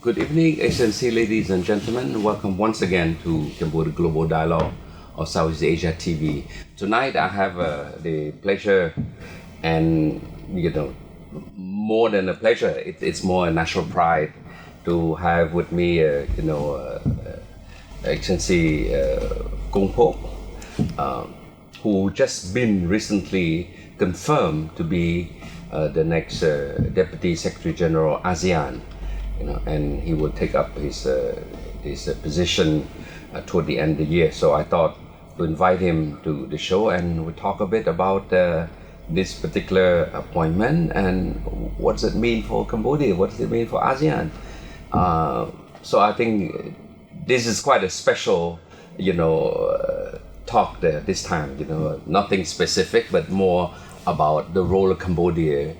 Good evening, Excellency, ladies and gentlemen. Welcome once again to Cambodia Global Dialogue of Southeast Asia TV. Tonight I have the pleasure and, more than a pleasure, it's more a national pride to have with me, Excellency Phoak, who just been recently confirmed to be the next Deputy Secretary General ASEAN. And he will take up his position toward the end of the year. So I thought to invite him to the show and we'll talk a bit about this particular appointment and what does it mean for Cambodia, what does it mean for ASEAN. So I think this is quite a special, talk there this time. Nothing specific, but more about the role of Cambodia,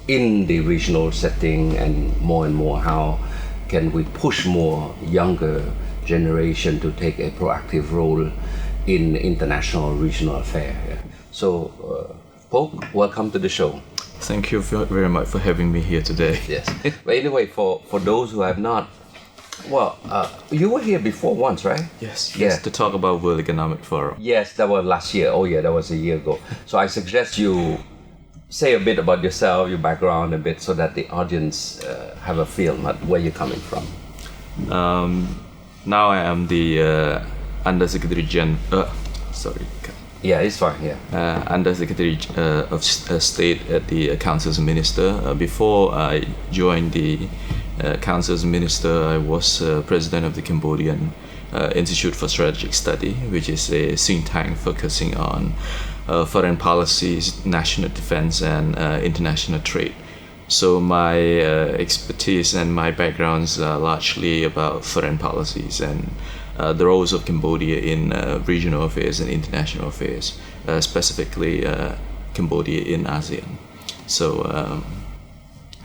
in the regional setting, and more how can we push more younger generation to take a proactive role in international regional affairs. Yeah. So, Phoak, welcome to the show. Thank you very much for having me here today. Yes. But anyway, for those who have not, you were here before once, right? Yes, to talk about World Economic Forum. Yes, that was last year. Oh yeah, that was a year ago. So I suggest you say a bit about yourself, your background a bit, so that the audience have a feel of where you're coming from. Now I am the Undersecretary General. Yeah, it's fine. Yeah. Undersecretary of State at the Council's Minister. Before I joined the Council's Minister, I was President of the Cambodian Institute for Strategic Study, which is a think tank focusing on foreign policies, national defense, and international trade. So my expertise and my backgrounds are largely about foreign policies and the roles of Cambodia in regional affairs and international affairs, specifically Cambodia in ASEAN. So,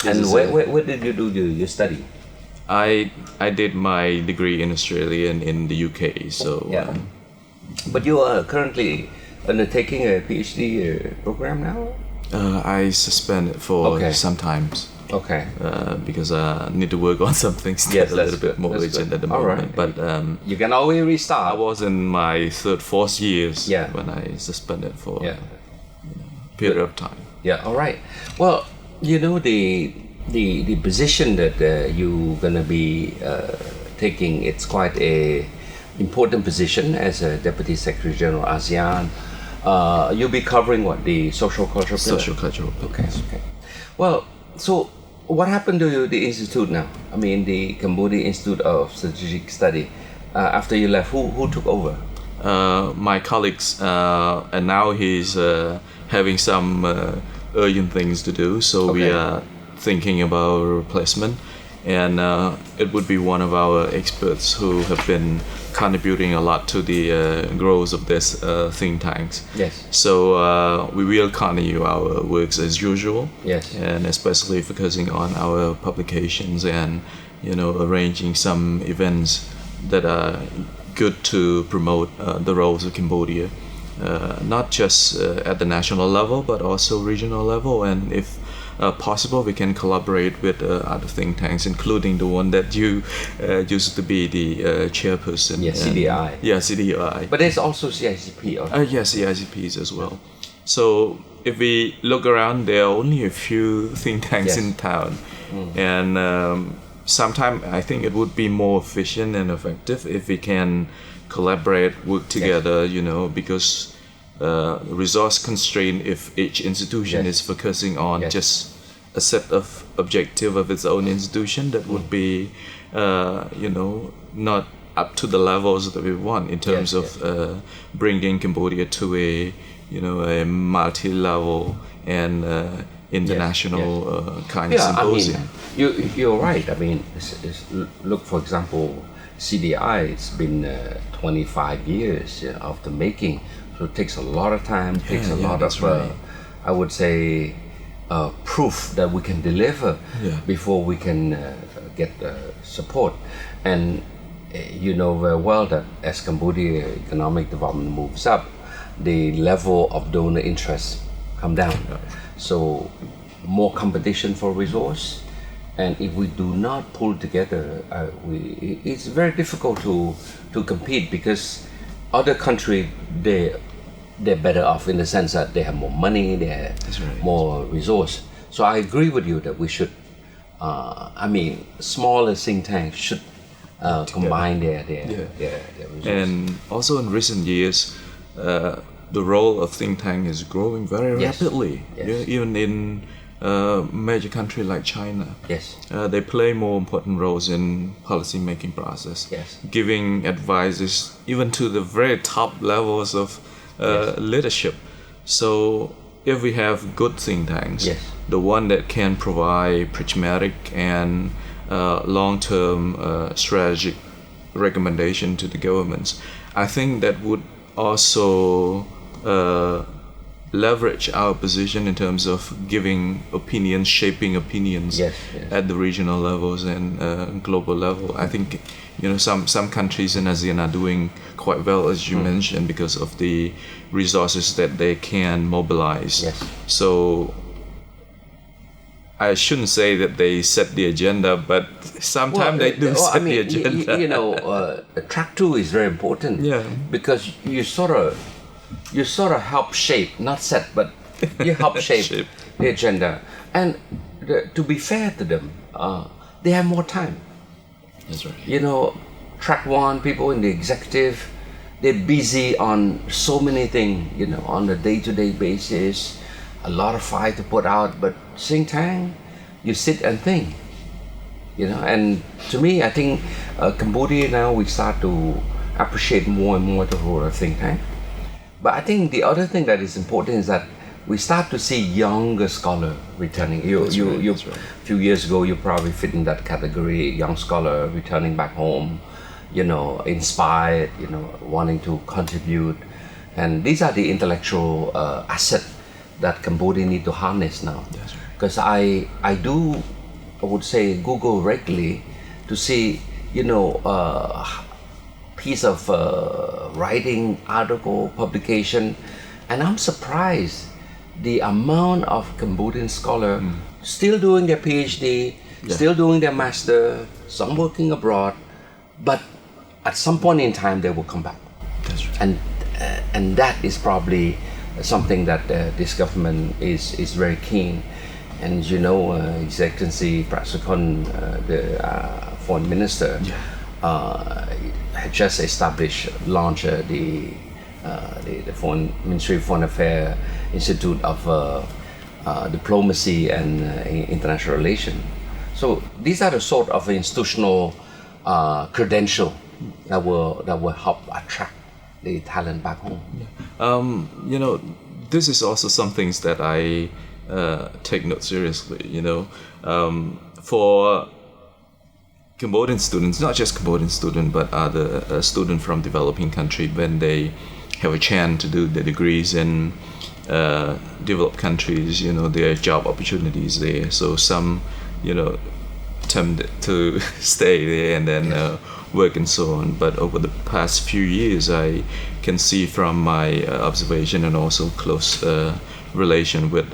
and where did you do your study? I did my degree in Australia and in the UK. So, yeah. But you are currently undertaking a PhD program now? I suspended for some times. Okay. Because I need to work on some things to get a little bit more urgent at the moment. Right. But you can always restart. I was in my fourth years when I suspended for a period of time. Yeah. All right. Well, the position that you're gonna be taking, it's quite a important position as a Deputy Secretary General ASEAN. You'll be covering what, the social cultural pillar? Social cultural pillar. Okay. Well, so what happened to the institute now? I mean, the Cambodia Institute of Strategic Study. After you left, who took over? My colleagues, and now he's having some urgent things to do. So we are thinking about replacement, and it would be one of our experts who have been contributing a lot to the growth of this think tanks. Yes. So we will continue our works as usual. Yes. And especially focusing on our publications and arranging some events that are good to promote the roles of Cambodia, not just at the national level but also regional level, and if possible, we can collaborate with other think tanks, including the one that you used to be the chairperson. Yes, CDI. Yeah, CDI. But there's also CICP. Yes, CICPs as well. So if we look around, there are only a few think tanks in town. And sometimes I think it would be more efficient and effective if we can collaborate, work together, because resource constraint, if each institution is focusing on just a set of objective of its own institution, that would be not up to the levels that we want in terms of bringing Cambodia to a multi-level and international kind of symposium. I mean, you're right. I mean, look, for example, CDI, it's been 25 years of the making. So it takes a lot of time, takes a lot of, I would say, proof that we can deliver before we can get support. And you know very well that as Cambodia economic development moves up, the level of donor interest come down. So more competition for resource, And if we do not pull together, it's very difficult to compete, because other countries, they're better off in the sense that they have more money, they have more resource. So I agree with you that we should, smaller think tanks should combine their resources. And also in recent years, the role of think tank is growing very rapidly. Yes. Yeah, even in major country like China, Yes. They play more important roles in policy making process. Yes. Giving advices even to the very top levels of leadership. So if we have good think tanks, Yes. the one that can provide pragmatic and long-term strategic recommendation to the governments, I think that would also leverage our position in terms of giving opinions, shaping opinions at the regional levels and global level. I think some countries in ASEAN are doing quite well, as you mentioned, because of the resources that they can mobilize. Yes. So I shouldn't say that they set the agenda, but sometimes they do set the agenda. Track 2 is very important. Yeah. Because you sort of help shape, not set, but you help shape the agenda. And to be fair to them, they have more time. That's right. Track 1, people in the executive, they're busy on so many things, on a day-to-day basis, a lot of fire to put out, but think tank, you sit and think, and to me, I think Cambodia now, we start to appreciate more and more the role of think tank. But I think the other thing that is important is that we start to see younger scholars returning. That's right. A few years ago, you probably fit in that category, young scholar returning back home, inspired, wanting to contribute. And these are the intellectual assets that Cambodia need to harness now. That's right. Because I would say, Google regularly to see, piece of writing, article, publication, and I'm surprised the amount of Cambodian scholars still doing their PhD, still doing their master, some working abroad, but at some point in time they will come back. That's right. And that is probably something that this government is very keen. And His Excellency Prasekon, the Foreign Minister, had just launched the Ministry of Foreign Affairs Institute of Diplomacy and International Relations. So these are the sort of institutional credential that will help attract the talent back home. This is also some things that I take note seriously. For Cambodian students, not just Cambodian students, but other students from developing countries, when they have a chance to do their degrees in developed countries, there are job opportunities there. So some, attempt to stay there and then work and so on. But over the past few years, I can see from my observation and also close relation with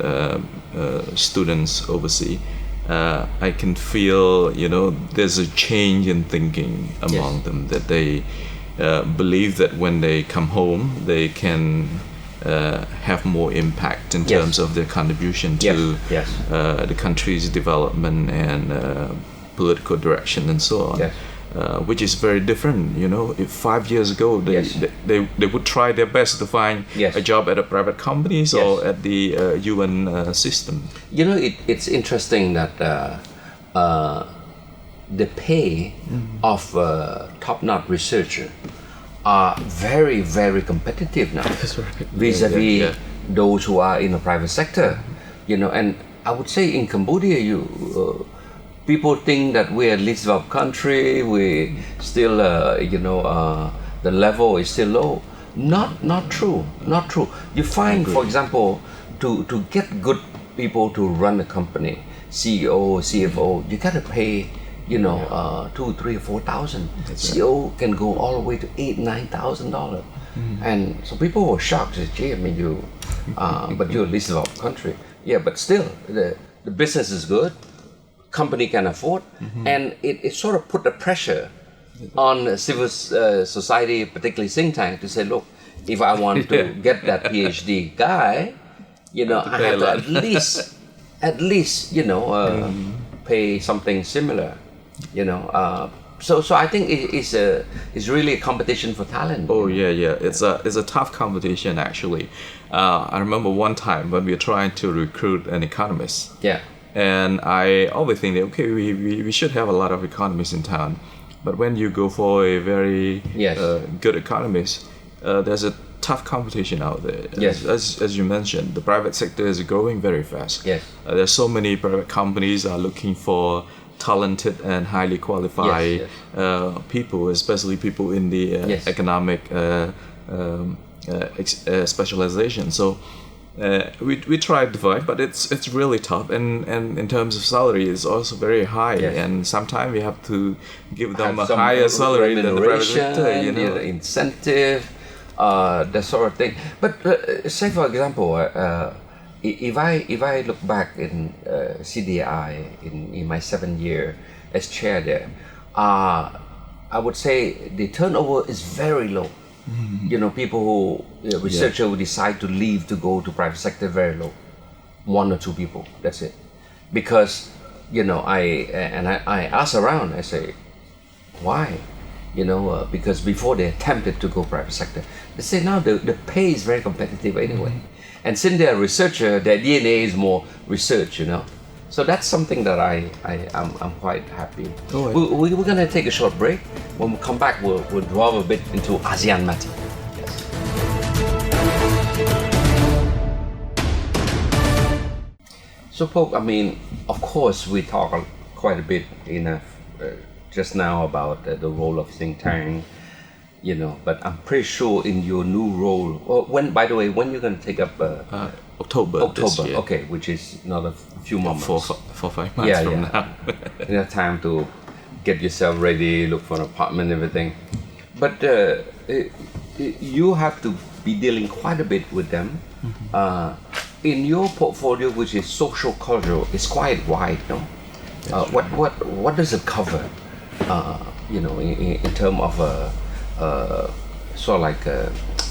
students overseas, I can feel, there's a change in thinking among them, that they believe that when they come home, they can have more impact in terms of their contribution to the country's development and political direction and so on. Which is very different. If 5 years ago they would try their best to find a job at a private companies or at the UN system. It's interesting that the pay of top-notch researcher are very, very competitive now. That's right. Vis-a-vis those who are in the private sector. And I would say in Cambodia, people think that we're a least developed country. We still, the level is still low. Not true. You find, for example, to get good people to run a company, CEO, CFO, you gotta pay, $2,000, $3,000, or $4,000. CEO can go all the way to $8,000, $9,000. And so people were shocked. Said, "Gee, but you're a least developed country." Yeah, but still, the business is good. company can afford, and it sort of put the pressure on civil society, particularly think tank, to say, look, if I want to get that PhD guy, I have to at least, pay something similar, So I think it's really a competition for talent. Oh yeah. It's a tough competition actually. I remember one time when we were trying to recruit an economist. Yeah. And I always think that okay, we should have a lot of economists in town, but when you go for a very good economist, there's a tough competition out there. Yes. As you mentioned, the private sector is growing very fast. Yes. There's so many private companies are looking for talented and highly qualified people, especially people in the economic specialization. So we tried to fight, but it's really tough, and in terms of salary, it's also very high, and sometimes we have to give them a higher salary than the private sector, incentive, that sort of thing. But say for example, if I look back in CDI in my 7 year as chair there, I would say the turnover is very low. People who researcher who decide to leave to go to private sector, very low, 1 or 2 people. That's it. Because I ask around. I say, why? Because before they attempted to go private sector, they say now the pay is very competitive anyway. And since they're a researcher, their DNA is more research, So that's something that I'm quite happy. We're going to take a short break. When we come back, we'll delve a bit into ASEAN matter. Yes. So, Phoak, of course, we talk quite a bit just now about the role of think tank, but I'm pretty sure in your new role, by the way, when you're going to take up October this year. Okay, which is another few months. 4-5 months from now. You have time to get yourself ready, look for an apartment, everything. But you have to be dealing quite a bit with them. In your portfolio, which is social cultural, it's quite wide, no? What does it cover? In terms of sort of like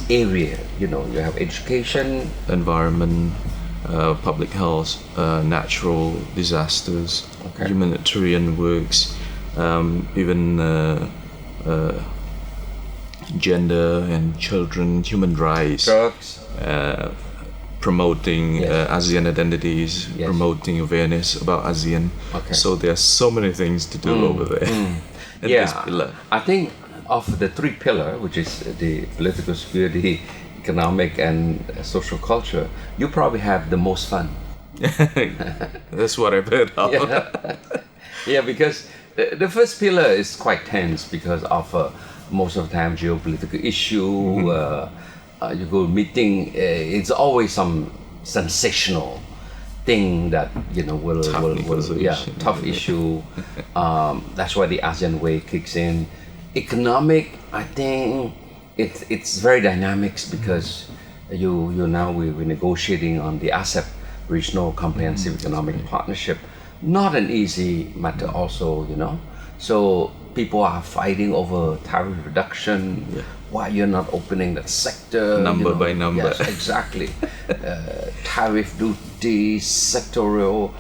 area, you have education, environment, public health, natural disasters, humanitarian works, even gender and children, human rights, drugs, promoting ASEAN identities, promoting awareness about ASEAN. So there's so many things to do over there. This pillar. I think of the 3 pillars, which is the political security, economic and social culture, you probably have the most fun. That's what I've heard of. Because the first pillar is quite tense because of most of the time geopolitical issue. You go meeting, it's always some sensational thing that will tough issue. That's why the ASEAN way kicks in. Economic, I think it's very dynamic because we're negotiating on the ASEP Regional Comprehensive Economic Partnership. Not an easy matter also, So people are fighting over tariff reduction. Why you're not opening that sector? Number by number. Yes, exactly. Tariff duty, sectorial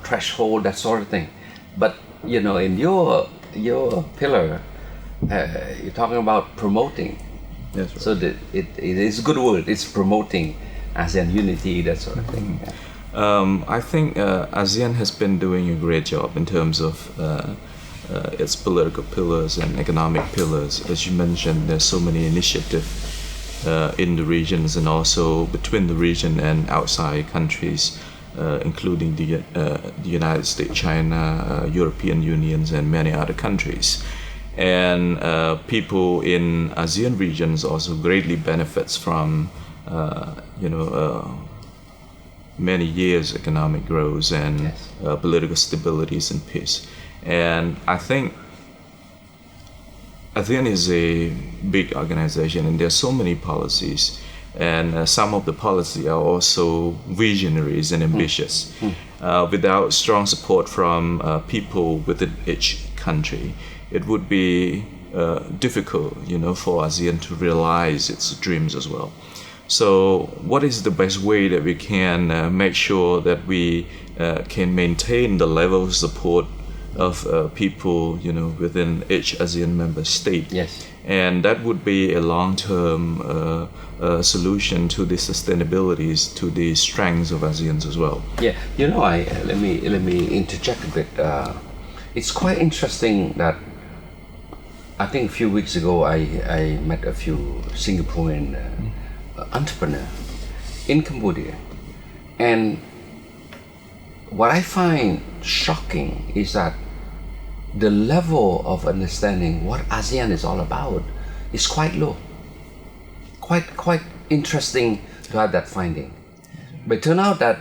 threshold, that sort of thing. But in your pillar, you're talking about promoting. That's right. So it is a good word. It's promoting ASEAN unity, that sort of thing. I think ASEAN has been doing a great job in terms of its political pillars and economic pillars. As you mentioned, there's so many initiatives in the regions and also between the region and outside countries, including the United States, China, European Unions, and many other countries. And people in ASEAN regions also greatly benefits from many years economic growth and political stabilities and peace. And I think ASEAN is a big organization and there's so many policies, and some of the policies are also visionaries and ambitious. without strong support from people within each country, it would be difficult, for ASEAN to realize its dreams as well. So, what is the best way that we can make sure that we can maintain the level of support of people, within each ASEAN member state? Yes. And that would be a long-term solution to the sustainabilities, to the strengths of ASEAN as well. Yeah, let me interject a bit. It's quite interesting that I think a few weeks ago I met a few Singaporean entrepreneurs in Cambodia, and what I find shocking is that the level of understanding what ASEAN is all about is quite low. Quite interesting to have that finding. But it turned out that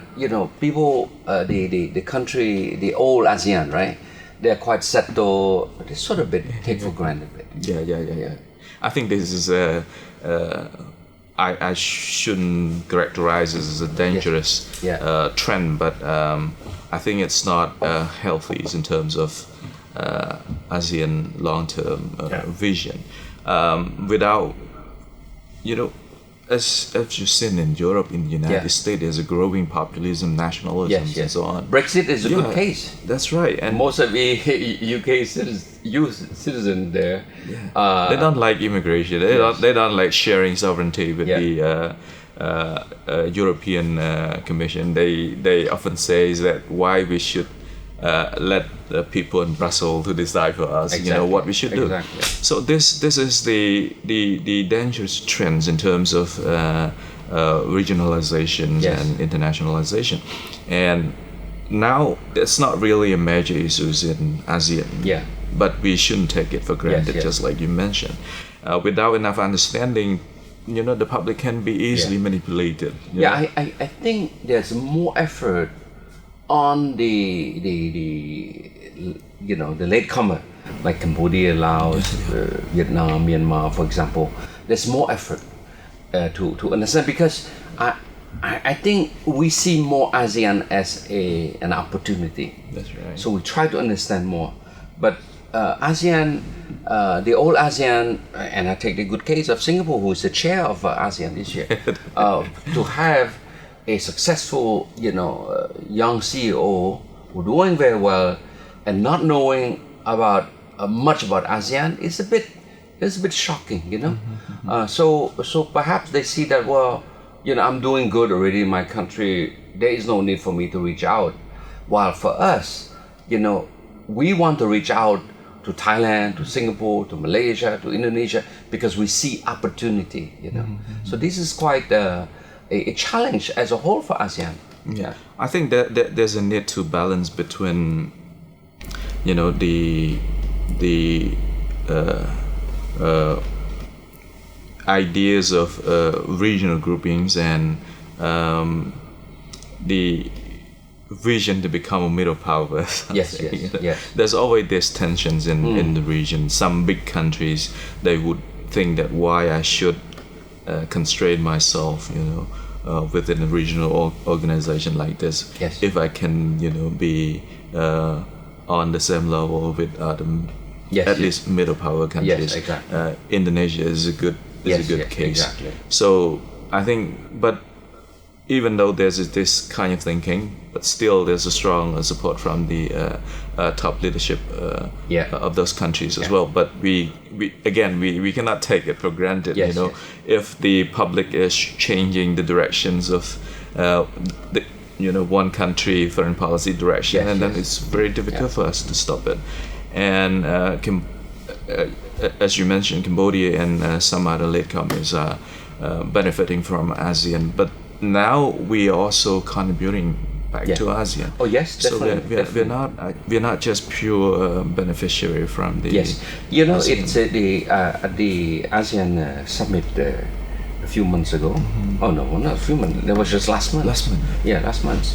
people, the country, the old ASEAN, right? They're quite settled. They sort of take for granted. Yeah. I think this is I shouldn't characterize this as a dangerous trend, but I think it's not healthy in terms of ASEAN long-term vision. Without, as you've seen in Europe, in the United States, there's a growing populism, nationalism, and so on. Brexit is a good case. That's right. And most of the UK citizens there, they don't like immigration. They don't like sharing sovereignty with the European Commission. They often say that why we should let the people in Brussels to decide for us, what we should do. Exactly. So this is the dangerous trends in terms of regionalization and internationalization, and now it's not really a major issue in ASEAN. Yeah. But we shouldn't take it for granted, just like you mentioned. Without enough understanding, the public can be easily manipulated. I think there's more effort on the latecomer, like Cambodia, Laos, Vietnam, Myanmar, for example. There's more effort to understand, because I think we see more ASEAN as an opportunity. That's right. So we try to understand more. But ASEAN, the old ASEAN, and I take the good case of Singapore, who is the chair of ASEAN this year, to have a successful, young CEO who doing very well and not knowing about much about ASEAN is a bit shocking, So perhaps they see that, well, I'm doing good already in my country. There is no need for me to reach out. While for us, we want to reach out to Thailand, to Singapore, to Malaysia, to Indonesia, because we see opportunity, So this is quite a challenge as a whole for ASEAN. Yeah, I think that there's a need to balance between, the ideas of regional groupings and the vision to become a middle power. Yes. There's always these tensions in the region. Some big countries, they would think that why I should constrain myself, within a regional organization like this, if I can, be on the same level with at least middle power countries. Yes, exactly. Indonesia is a good case. Exactly. So I think, but even though there's this kind of thinking, but still there's a strong support from the top leadership of those countries as well. But we cannot take it for granted. If the public is changing the directions of one country foreign policy direction, and then it's very difficult for us to stop it. And as you mentioned, Cambodia and some other latecomers are benefiting from ASEAN, but now we are also contributing back to ASEAN. Oh yes, definitely. So we're not just pure beneficiary from the. Yes, ASEAN. It's the ASEAN summit a few months ago. Oh no, not a few months. That was just last month. Last month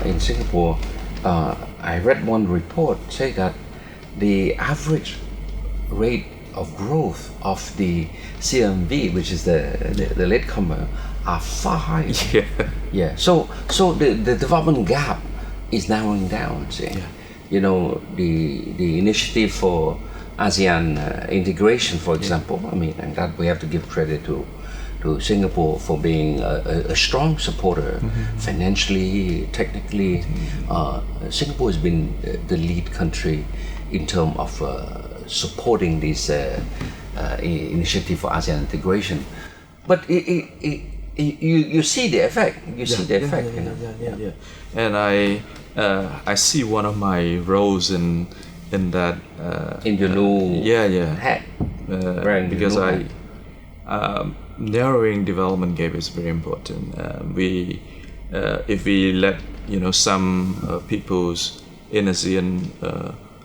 in Singapore. I read one report say that the average rate of growth of the CMV, which is the latecomer, are far higher. So the development gap is narrowing down. See, the initiative for ASEAN integration, for example. I mean, and that we have to give credit to Singapore for being a strong supporter, financially, technically. Singapore has been the lead country in terms of supporting this initiative for ASEAN integration. But you see the effect. And I see one of my roles in that. In your new hat. Because narrowing development gap is very important. If we let some peoples in ASEAN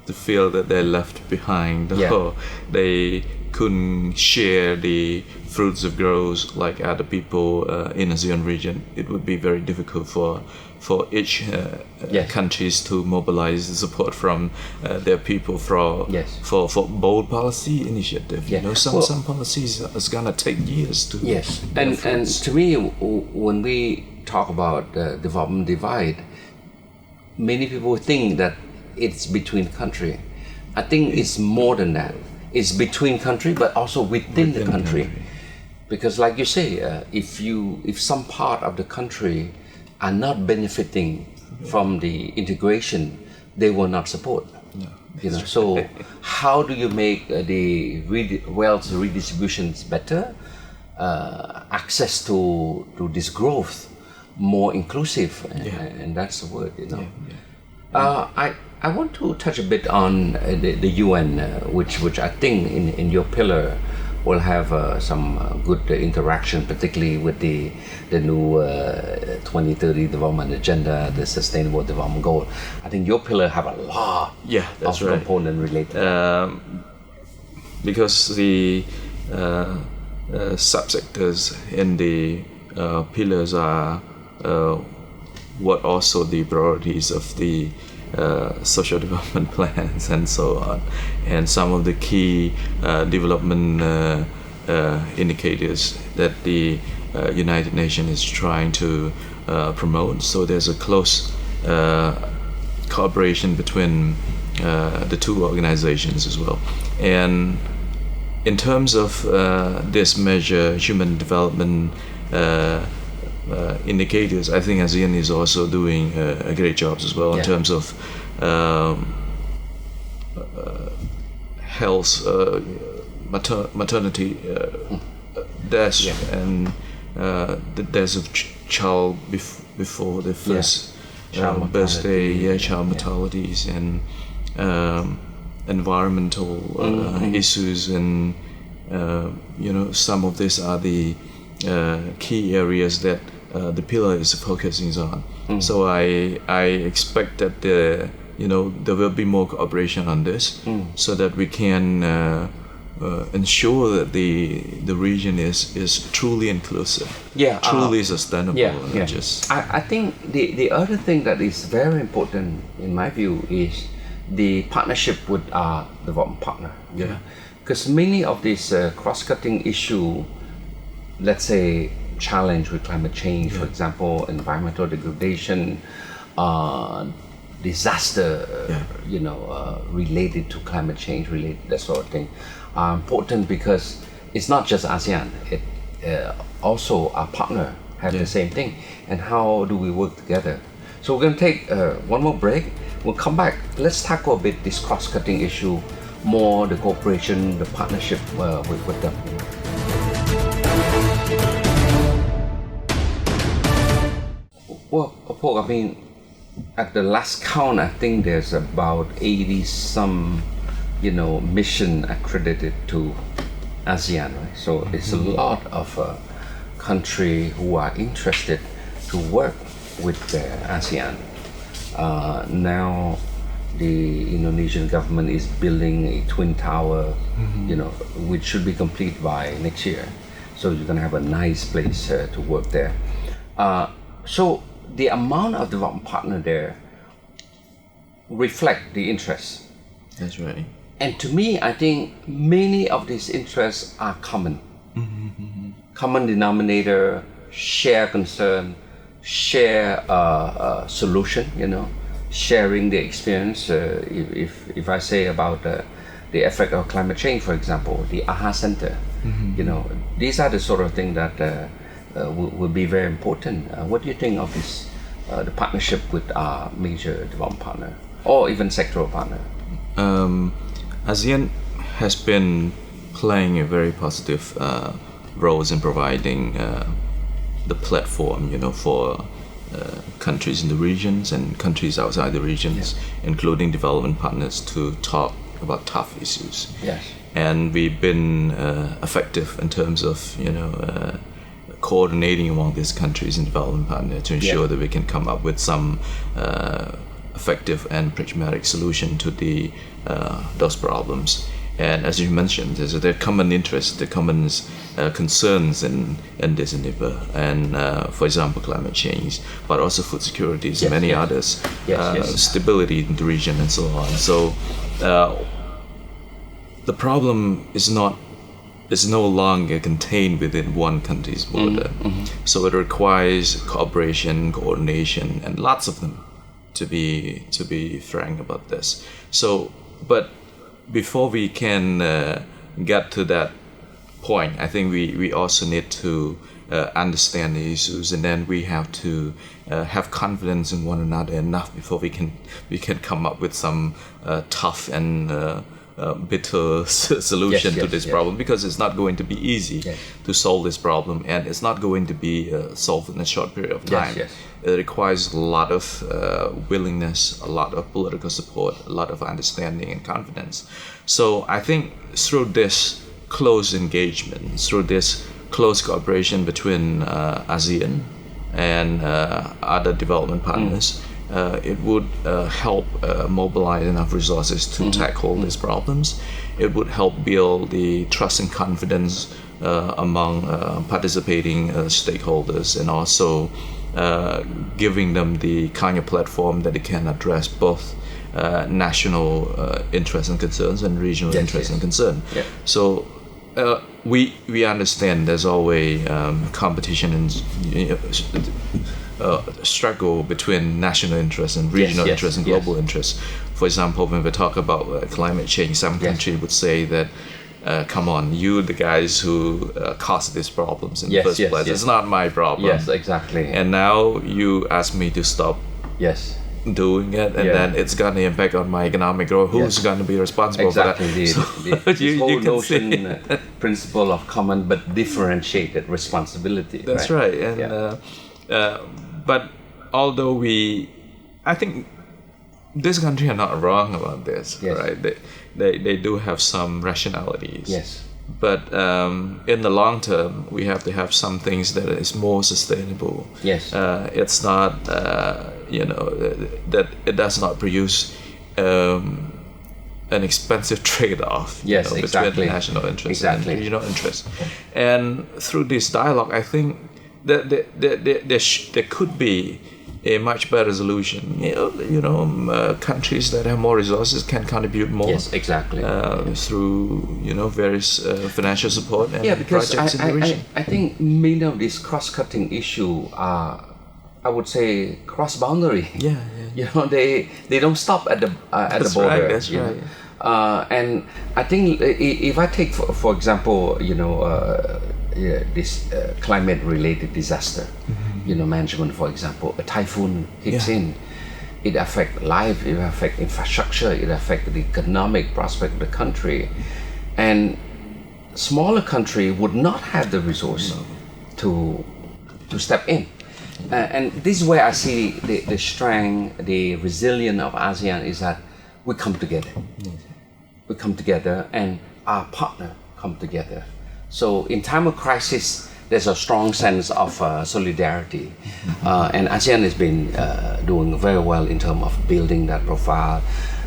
to feel that they're left behind, or they couldn't share the fruits of growth like other people in ASEAN region, it would be very difficult for each countries to mobilize the support from their people for bold policy initiative. Some policies is gonna take years to. And to me, when we talk about the development divide, many people think that it's between country. I think it's more than that. It's between country, but also within the country. Because, like you say, if some part of the country are not benefiting from the integration, they will not support. So how do you make the wealth redistributions better, access to this growth more inclusive, and that's the word. I want to touch a bit on the UN, which I think in your pillar will have some good interaction, particularly with the new 2030 development agenda, the sustainable development goal. I think your pillar have a lot of component related. Because the subsectors in the pillars are what also the priorities of the social development plans and so on, and some of the key development indicators that the United Nations is trying to promote. So there's a close cooperation between the two organizations as well. And in terms of this measure, human development indicators, I think ASEAN is also doing a great job as well in terms of health, maternity deaths, and the deaths of child before the first birthday, child mortalities, and environmental issues, and some of these are the key areas that the pillar is focusing on. So I expect that there will be more cooperation on this, so that we can ensure that the region is truly inclusive, truly sustainable. I think the other thing that is very important in my view is the partnership with our development partner. Because many of these cross-cutting issue, let's say challenge with climate change, for example, environmental degradation, disaster, related to climate change, that sort of thing, are important because it's not just ASEAN. It also our partner have the same thing. And how do we work together? So we're going to take one more break. We'll come back. Let's tackle a bit this cross-cutting issue, more the cooperation, the partnership with them. Well, Phoak, I mean, at the last count, I think there's about 80 some, mission accredited to ASEAN, right? So it's a lot of country who are interested to work with the ASEAN. Now, the Indonesian government is building a twin tower, which should be complete by next year. So you're gonna have a nice place to work there. So the amount of development partner there reflect the interest. That's right. And to me, I think many of these interests are common. Common denominator, share concern, share solution, sharing the experience. If I say about the effect of climate change, for example, the AHA Center, these are the sort of things that will be very important. What do you think of this, the partnership with our major development partner or even sectoral partner? ASEAN has been playing a very positive roles in providing the platform, for countries in the regions and countries outside the regions, including development partners, to talk about tough issues. Yes. And we've been effective in terms of, coordinating among these countries and development partners to ensure that we can come up with some effective and pragmatic solution to those problems. And as you mentioned, there's a common interest, the common concerns in this endeavor, and for example, climate change, but also food security, and many others, stability in the region, and so on. So the problem is no longer contained within one country's border. So it requires cooperation, coordination, and lots of them, to be frank about this. So, but before we can get to that point, I think we also need to understand the issues, and then we have to have confidence in one another enough before we can come up with some tough and bitter solution to this problem, because it's not going to be easy to solve this problem, and it's not going to be solved in a short period of time. It requires a lot of willingness, a lot of political support, a lot of understanding and confidence. So I think through this close engagement, through this close cooperation between ASEAN and other development partners, it would help mobilize enough resources to tackle these problems. It would help build the trust and confidence among participating stakeholders, and also giving them the kind of platform that it can address both national interests and concerns and regional interests and concerns. So we understand there's always competition and struggle between national interests and regional interests and global interests. For example, when we talk about climate change, some countries would say that come on, you the guys who caused these problems in the first place. It's not my problem. Yes, exactly. And now you ask me to stop doing it, and then it's going to impact on my economic growth. Who's going to be responsible for that? The whole notion, principle of common but differentiated responsibility. That's right. And but although I think this country are not wrong about this, right? They do have some rationalities. But in the long term, we have to have some things that is more sustainable. It's not, that it does not produce an expensive trade-off between national interests and regional interests. And through this dialogue, I think that there could be a much better solution. Countries that have more resources can contribute more. Through various financial support and projects in the region. I think many of these cross-cutting issues are, I would say, cross-boundary. They don't stop at the border. That's right. And I think if I take for example, this climate-related disaster. Management, for example, a typhoon hits in, it affects life, it affects infrastructure, it affects the economic prospect of the country, and smaller country would not have the resource to step in. And this is where I see the strength, the resilience of ASEAN is that we come together. We come together, and our partner come together. So in time of crisis, there's a strong sense of solidarity, and ASEAN has been doing very well in terms of building that profile.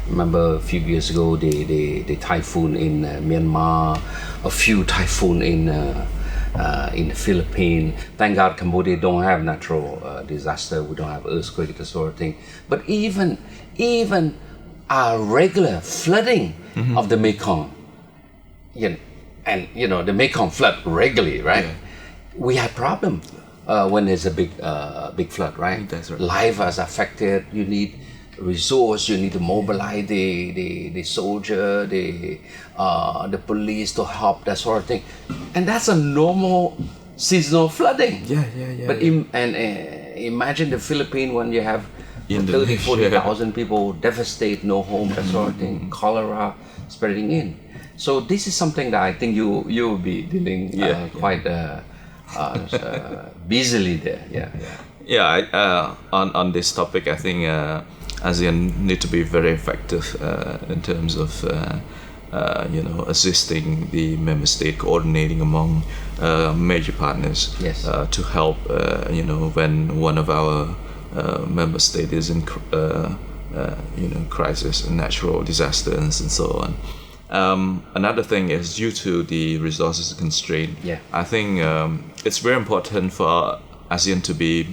Remember a few years ago, the typhoon in Myanmar, a few typhoon in the Philippines. Thank God Cambodia don't have natural disaster. We don't have earthquake, that sort of thing. But even our regular flooding of the Mekong, and the Mekong flood regularly, right? We have problem when there's a big flood, right? That's right. Life is affected. You need resource. You need to mobilize the soldier, the police to help, that sort of thing, and that's a normal seasonal flooding. But imagine the Philippines when you have 30,000-40,000 people devastate, no home, that sort of thing, cholera spreading in. So this is something that I think you will be dealing quite busily there. On this topic, I think ASEAN need to be very effective in terms of assisting the member state, coordinating among major partners to help when one of our member state is in crisis, natural disasters and so on. Another thing is due to the resources constraint. I think it's very important for ASEAN to be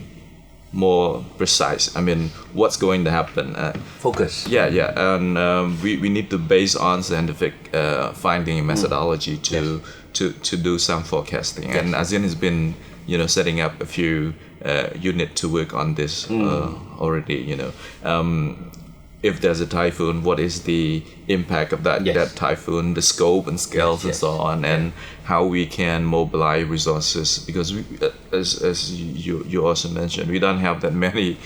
more precise. I mean, what's going to happen? Focus. And we need to base on scientific finding and methodology to do some forecasting. And ASEAN has been setting up a few units to work on this already. If there's a typhoon, what is the impact of that typhoon, the scope and scales and so on, and how we can mobilize resources, because we, as you also mentioned, we don't have that many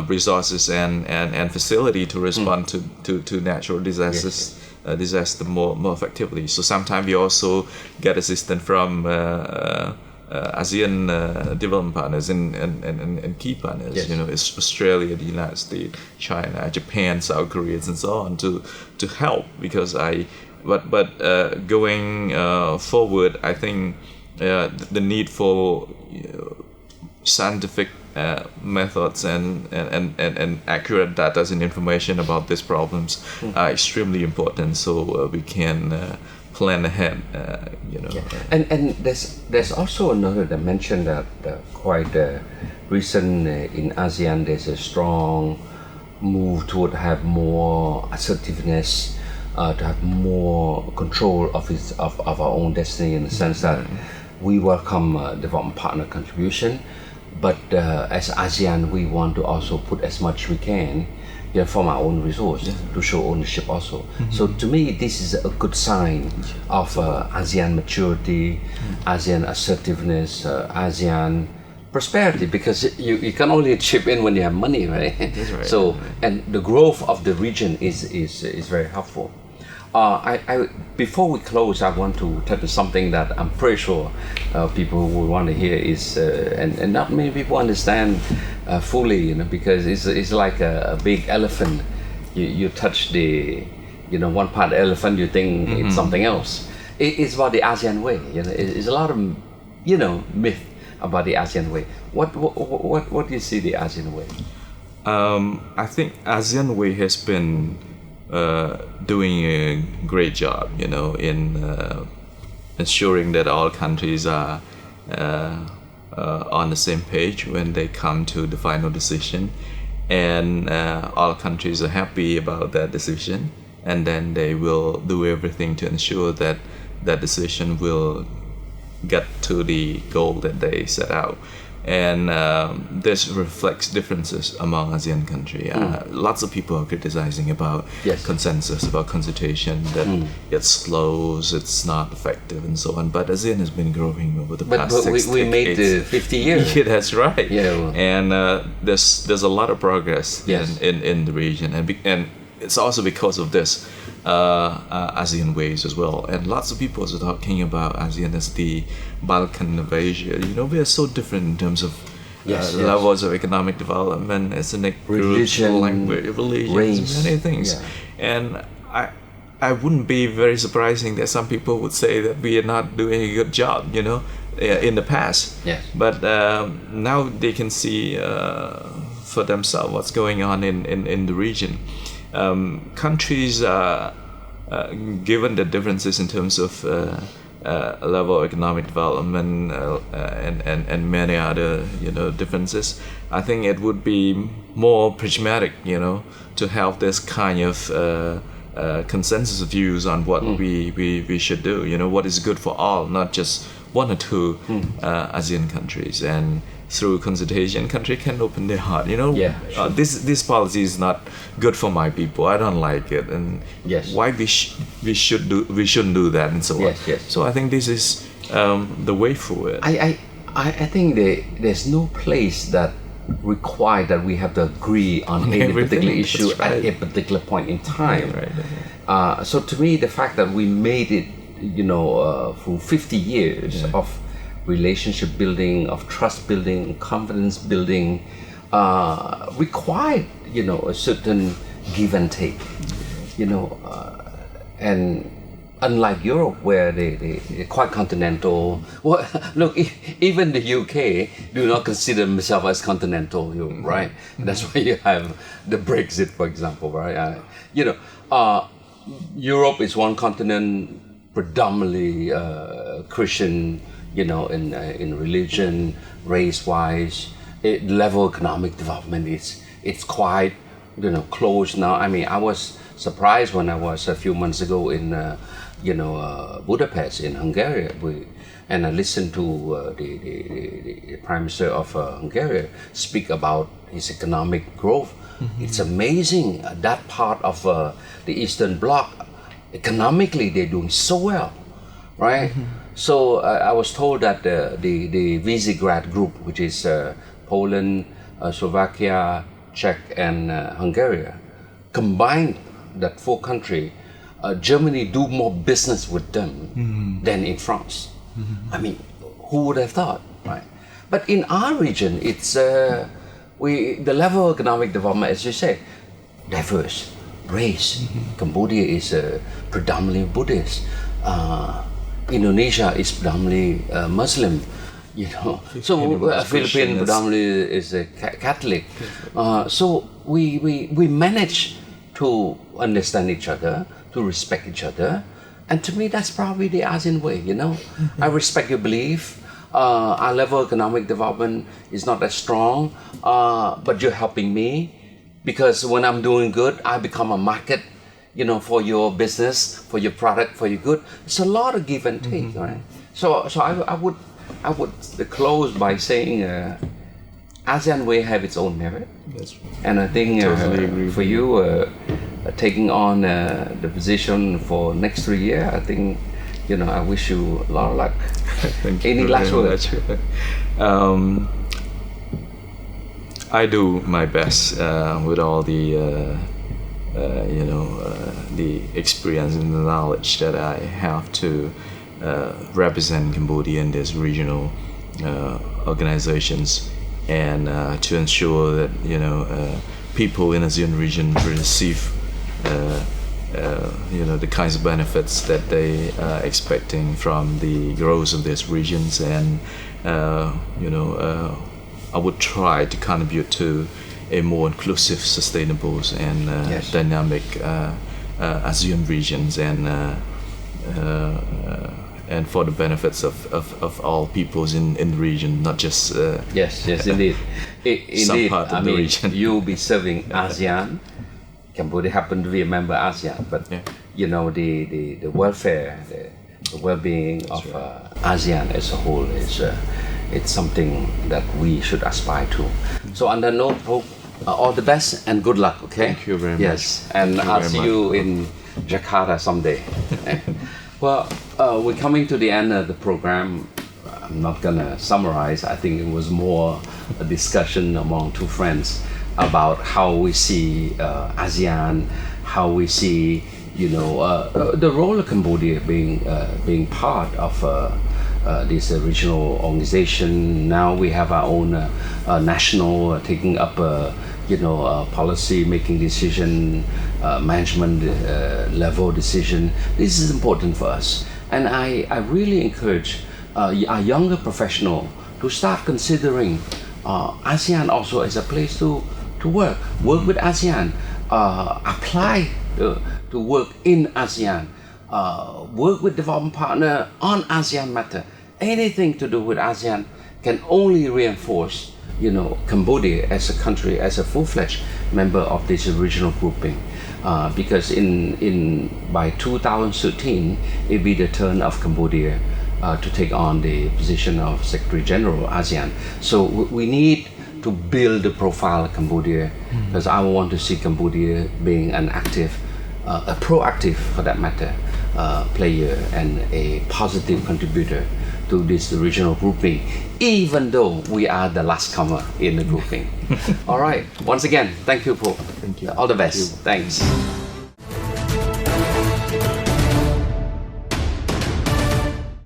resources and facility to respond to natural disasters disaster more effectively. So sometimes we also get assistance from ASEAN development partners and key partners. It's Australia, the United States, China, Japan, South Korea, and so on to help. Because going forward, I think the need for scientific methods and accurate data and information about these problems are extremely important, so we can plan ahead. And there's also another dimension that quite recent in ASEAN. There's a strong move toward have more assertiveness, to have more control of our own destiny, in the sense that we welcome development partner contribution, but as ASEAN we want to also put as much we can from our own resource to show ownership also. So to me, this is a good sign of ASEAN maturity, ASEAN assertiveness, ASEAN prosperity, because you can only chip in when you have money, right? That's right. So, and the growth of the region is very helpful. I before we close, I want to touch on something that I'm pretty sure people will want to hear is, and not many people understand fully, because it's like a big elephant. You touch the, one part of the elephant, you think it's something else. It's about the ASEAN way. It's a lot of, myth about the ASEAN way. What do you see the ASEAN way? I think ASEAN way has been doing a great job, in ensuring that all countries are on the same page when they come to the final decision, and all countries are happy about that decision, and then they will do everything to ensure that that decision will get to the goal that they set out. And this reflects differences among ASEAN countries. Lots of people are criticizing about consensus, about consultation, that it slows, it's not effective, and so on. But ASEAN has been growing over the past 6 decades. We made 50 years. Yeah, that's right. Yeah. And there's a lot of progress in the region, and it's also because of this ASEAN ways as well. And lots of people are talking about ASEAN as the Balkan of Asia. We are so different in terms of levels of economic development, ethnic religion, groups, language, religions, race, many things. And I wouldn't be very surprising that some people would say that we are not doing a good job, in the past. But now they can see for themselves what's going on in the region. Countries, given the differences in terms of level of economic development and many other differences, I think it would be more pragmatic, to have this kind of consensus views on what we should do. What is good for all, not just one or two ASEAN countries, and through consultation, country can open their heart. Yeah, sure. This policy is not good for my people. I don't like it, and Yes. why we shouldn't do that, and so on. Yes. So I think this is the way forward. I think there's no place that require that we have to agree on any Everything, particular issue that's right. at a particular point in time. Right. So to me, the fact that we made it, for 50 years of relationship building, of trust building, confidence building, required, a certain give and take, and unlike Europe, where they're quite continental. Well, look, even the UK do not consider themselves as continental, right? That's why you have the Brexit, for example, right? Europe is one continent, predominantly Christian, in religion, race-wise. Level economic development it's quite, close now. I mean, I was surprised when I was a few months ago in Budapest in Hungary, and I listened to the Prime Minister of Hungary speak about his economic growth. It's amazing, that part of the Eastern Bloc, economically they're doing so well, right? So I was told that the Visegrad group, which is Poland, Slovakia, Czech, and Hungary, combined that 4 countries, Germany do more business with them than in France. I mean, who would have thought, right? But in our region, it's the level of economic development, as you say, diverse, race. Cambodia is predominantly Buddhist. Indonesia is predominantly Muslim. So Philippines predominantly is a Catholic. So we manage to understand each other, to respect each other, and to me that's probably the ASEAN way. I respect your belief. Our level of economic development is not as strong, but you're helping me, because when I'm doing good, I become a market, for your business, for your product, for your good. It's a lot of give and take, right? So I would close by saying ASEAN way have its own merit. That's right. And I think Totally agree for you taking on the position for next 3 years, I think I wish you a lot of luck. Thank you. Any last words? I do my best with all the the experience and the knowledge that I have to represent Cambodia in these regional organizations, and to ensure that people in the ASEAN region receive the kinds of benefits that they are expecting from the growth of these regions, and I would try to contribute to a more inclusive, sustainable, and dynamic ASEAN regions, and for the benefits of all peoples in the region, not just yes, indeed. Some part of the region. You'll be serving ASEAN. Cambodia happen to be a member of ASEAN, but the welfare, the well-being of ASEAN as a whole is it's something that we should aspire to. So on that note, Phoak, all the best and good luck. Okay. Thank you very much. Yes, and I'll see you in Jakarta someday. Well, we're coming to the end of the program. I'm not gonna summarize. I think it was more a discussion among two friends about how we see ASEAN, how we see the role of Cambodia being part of this regional organization. Now we have our own national taking up policy making decision, management level decision. This is important for us, and I really encourage our younger professional to start considering ASEAN also as a place to work with ASEAN, apply to work in ASEAN, work with development partner on ASEAN matter. Anything to do with ASEAN can only reinforce Cambodia as a country, as a full-fledged member of this regional grouping, because by 2013 it'll be the turn of Cambodia to take on the position of Secretary General ASEAN. So we need to build the profile of Cambodia, because I want to see Cambodia being an active, a proactive for that matter, player and a positive contributor to this regional grouping, even though we are the last comer in the grouping. All right, once again, thank you, Phoak. Thank you. All the best. Thanks.